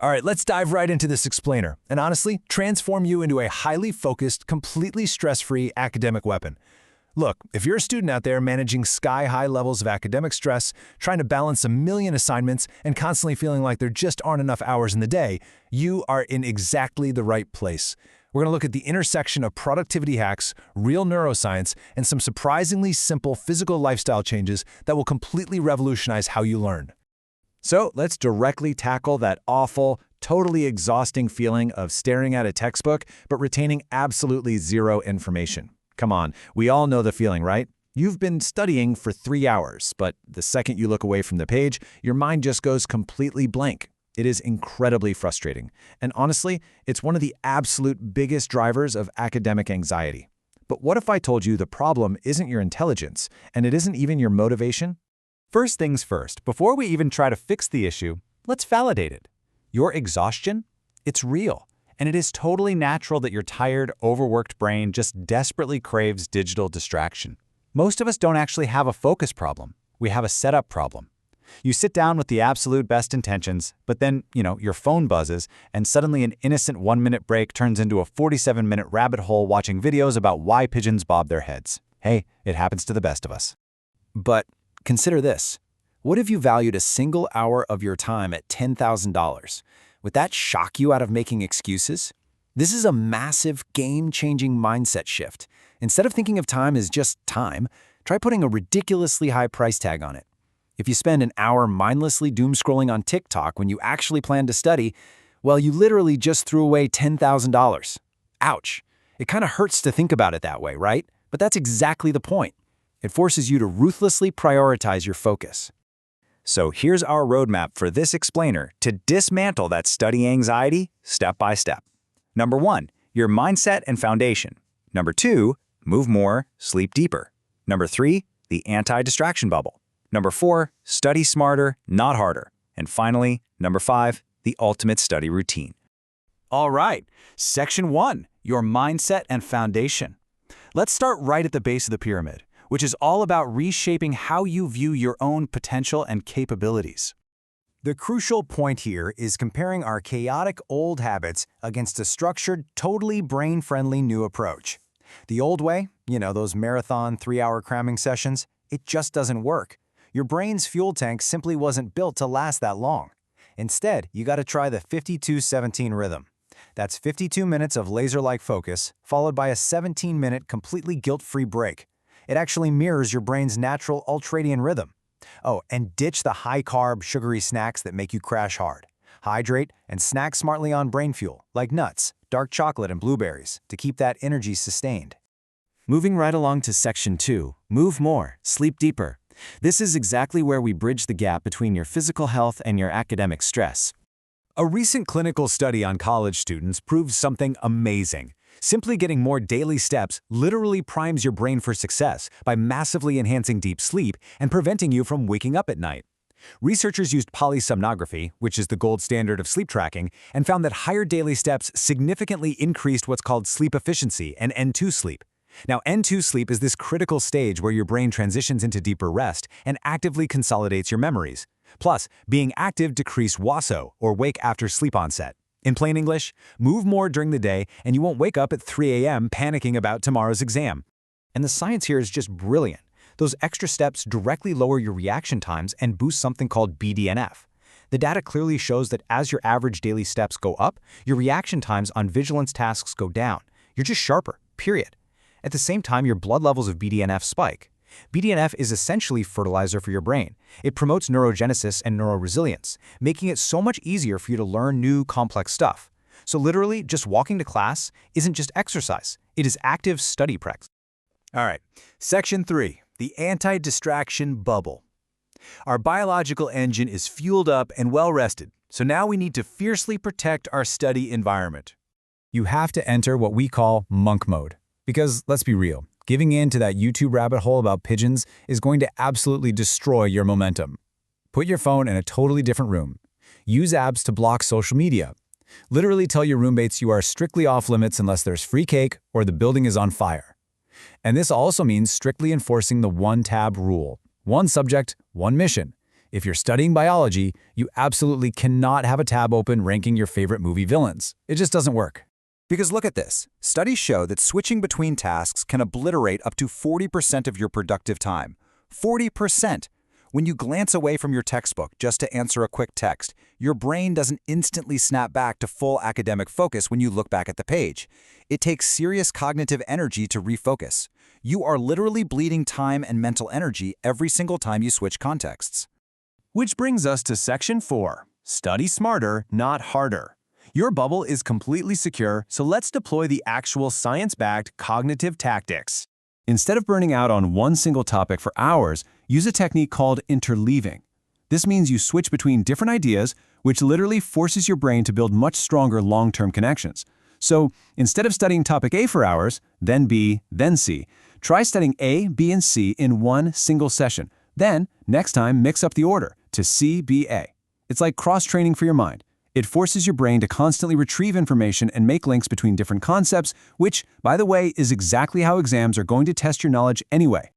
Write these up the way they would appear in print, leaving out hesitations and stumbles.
All right, let's dive right into this explainer and honestly transform you into a highly focused, completely stress-free academic weapon. Look, if you're a student out there managing sky-high levels of academic stress, trying to balance a million assignments, and constantly feeling like there just aren't enough hours in the day, you are in exactly the right place. We're going to look at the intersection of productivity hacks, real neuroscience, and some surprisingly simple physical lifestyle changes that will completely revolutionize how you learn. So let's directly tackle that awful, totally exhausting feeling of staring at a textbook but retaining absolutely zero information. Come on, we all know the feeling, right? You've been studying for 3 hours, but the second you look away from the page, your mind just goes completely blank. It is incredibly frustrating. And honestly, it's one of the absolute biggest drivers of academic anxiety. But what if I told you the problem isn't your intelligence, and it isn't even your motivation? First things first, before we even try to fix the issue, let's validate it. Your exhaustion? It's real. And it is totally natural that your tired, overworked brain just desperately craves digital distraction. Most of us don't actually have a focus problem. We have a setup problem. You sit down with the absolute best intentions, but then, your phone buzzes, and suddenly an innocent 1-minute break turns into a 47-minute rabbit hole watching videos about why pigeons bob their heads. Hey, it happens to the best of us. But consider this. What if you valued a single hour of your time at $10,000? Would that shock you out of making excuses? This is a massive, game-changing mindset shift. Instead of thinking of time as just time, try putting a ridiculously high price tag on it. If you spend an hour mindlessly doom-scrolling on TikTok when you actually plan to study, well, you literally just threw away $10,000. Ouch. It kind of hurts to think about it that way, right? But that's exactly the point. It forces you to ruthlessly prioritize your focus. So here's our roadmap for this explainer to dismantle that study anxiety step by step. Number 1, your mindset and foundation. Number 2, move more, sleep deeper. Number 3, the anti-distraction bubble. Number 4, study smarter, not harder. And finally, number 5, the ultimate study routine. All right, Section 1, your mindset and foundation. Let's start right at the base of the pyramid, which is all about reshaping how you view your own potential and capabilities. The crucial point here is comparing our chaotic old habits against a structured, totally brain-friendly new approach. The old way, those marathon 3-hour cramming sessions, it just doesn't work. Your brain's fuel tank simply wasn't built to last that long. Instead, you got to try the 52-17 rhythm. That's 52 minutes of laser-like focus, followed by a 17-minute completely guilt-free break. It actually mirrors your brain's natural ultradian rhythm. Oh, and ditch the high-carb, sugary snacks that make you crash hard. Hydrate and snack smartly on brain fuel, like nuts, dark chocolate, and blueberries, to keep that energy sustained. Moving right along to Section 2, move more, sleep deeper. This is exactly where we bridge the gap between your physical health and your academic stress. A recent clinical study on college students proves something amazing. Simply getting more daily steps literally primes your brain for success by massively enhancing deep sleep and preventing you from waking up at night. Researchers used polysomnography, which is the gold standard of sleep tracking, and found that higher daily steps significantly increased what's called sleep efficiency and N2 sleep. Now, N2 sleep is this critical stage where your brain transitions into deeper rest and actively consolidates your memories. Plus, being active decreased WASO, or wake after sleep onset. In plain English, move more during the day and you won't wake up at 3 a.m. panicking about tomorrow's exam. And the science here is just brilliant. Those extra steps directly lower your reaction times and boost something called BDNF. The data clearly shows that as your average daily steps go up, your reaction times on vigilance tasks go down. You're just sharper, period. At the same time, your blood levels of BDNF spike. BDNF is essentially fertilizer for your brain. It promotes neurogenesis and neuroresilience, making it so much easier for you to learn new, complex stuff. So literally, just walking to class isn't just exercise. It is active study practice. All right, Section 3, the anti-distraction bubble. Our biological engine is fueled up and well-rested, so now we need to fiercely protect our study environment. You have to enter what we call monk mode. Because, let's be real, giving in to that YouTube rabbit hole about pigeons is going to absolutely destroy your momentum. Put your phone in a totally different room. Use apps to block social media. Literally tell your roommates you are strictly off limits unless there's free cake or the building is on fire. And this also means strictly enforcing the one-tab rule. One subject, one mission. If you're studying biology, you absolutely cannot have a tab open ranking your favorite movie villains. It just doesn't work. Because look at this. Studies show that switching between tasks can obliterate up to 40% of your productive time. 40%! When you glance away from your textbook just to answer a quick text, your brain doesn't instantly snap back to full academic focus when you look back at the page. It takes serious cognitive energy to refocus. You are literally bleeding time and mental energy every single time you switch contexts. Which brings us to Section 4. Study smarter, not harder. Your bubble is completely secure, so let's deploy the actual science-backed cognitive tactics. Instead of burning out on one single topic for hours, use a technique called interleaving. This means you switch between different ideas, which literally forces your brain to build much stronger long-term connections. So, instead of studying topic A for hours, then B, then C, try studying A, B, and C in one single session. Then, next time, mix up the order to C, B, A. It's like cross-training for your mind. It forces your brain to constantly retrieve information and make links between different concepts, which, by the way, is exactly how exams are going to test your knowledge anyway.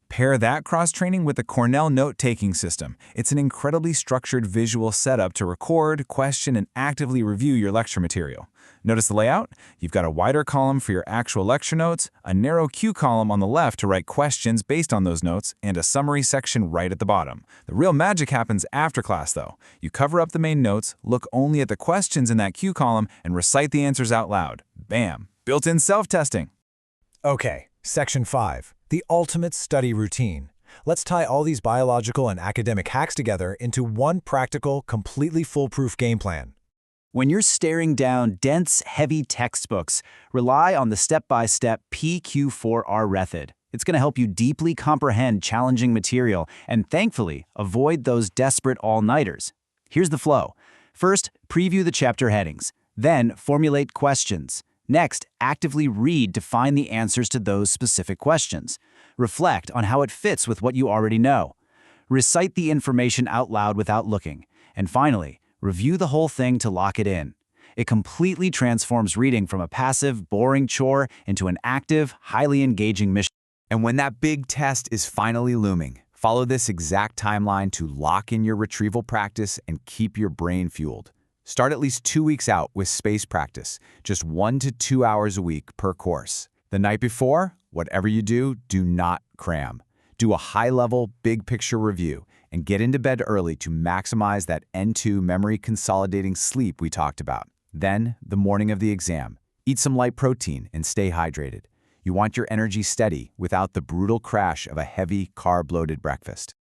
Pair that cross-training with the Cornell note-taking system. It's an incredibly structured visual setup to record, question, and actively review your lecture material. Notice the layout? You've got a wider column for your actual lecture notes, a narrow Q column on the left to write questions based on those notes, and a summary section right at the bottom. The real magic happens after class, though. You cover up the main notes, look only at the questions in that Q column, and recite the answers out loud. Bam! Built-in self-testing. Okay, Section 5. The ultimate study routine. Let's tie all these biological and academic hacks together into one practical, completely foolproof game plan. When you're staring down dense, heavy textbooks, rely on the step-by-step PQ4R method. It's going to help you deeply comprehend challenging material and, thankfully, avoid those desperate all-nighters. Here's the flow. First, preview the chapter headings. Then, formulate questions. Next, actively read to find the answers to those specific questions. Reflect on how it fits with what you already know. Recite the information out loud without looking. And finally, review the whole thing to lock it in. It completely transforms reading from a passive, boring chore into an active, highly engaging mission. And when that big test is finally looming, follow this exact timeline to lock in your retrieval practice and keep your brain fueled. Start at least 2 weeks out with space practice, just 1 to 2 hours a week per course. The night before, whatever you do, do not cram. Do a high-level, big-picture review and get into bed early to maximize that N2 memory consolidating sleep we talked about. Then, the morning of the exam, eat some light protein and stay hydrated. You want your energy steady without the brutal crash of a heavy, carb-loaded breakfast.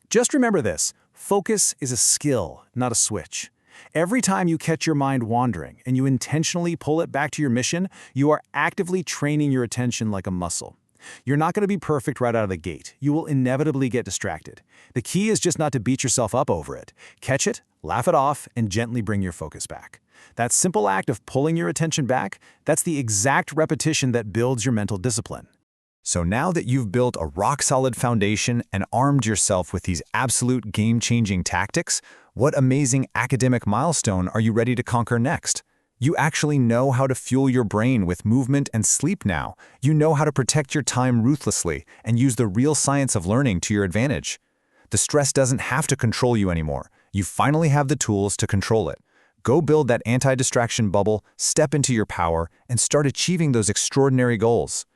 Just remember this: focus is a skill, not a switch. Every time you catch your mind wandering and you intentionally pull it back to your mission, you are actively training your attention like a muscle. You're not going to be perfect right out of the gate. You will inevitably get distracted. The key is just not to beat yourself up over it. Catch it, laugh it off, and gently bring your focus back. That simple act of pulling your attention back, that's the exact repetition that builds your mental discipline. So now that you've built a rock-solid foundation and armed yourself with these absolute game-changing tactics, what amazing academic milestone are you ready to conquer next? You actually know how to fuel your brain with movement and sleep now. You know how to protect your time ruthlessly and use the real science of learning to your advantage. The stress doesn't have to control you anymore. You finally have the tools to control it. Go build that anti-distraction bubble, step into your power, and start achieving those extraordinary goals.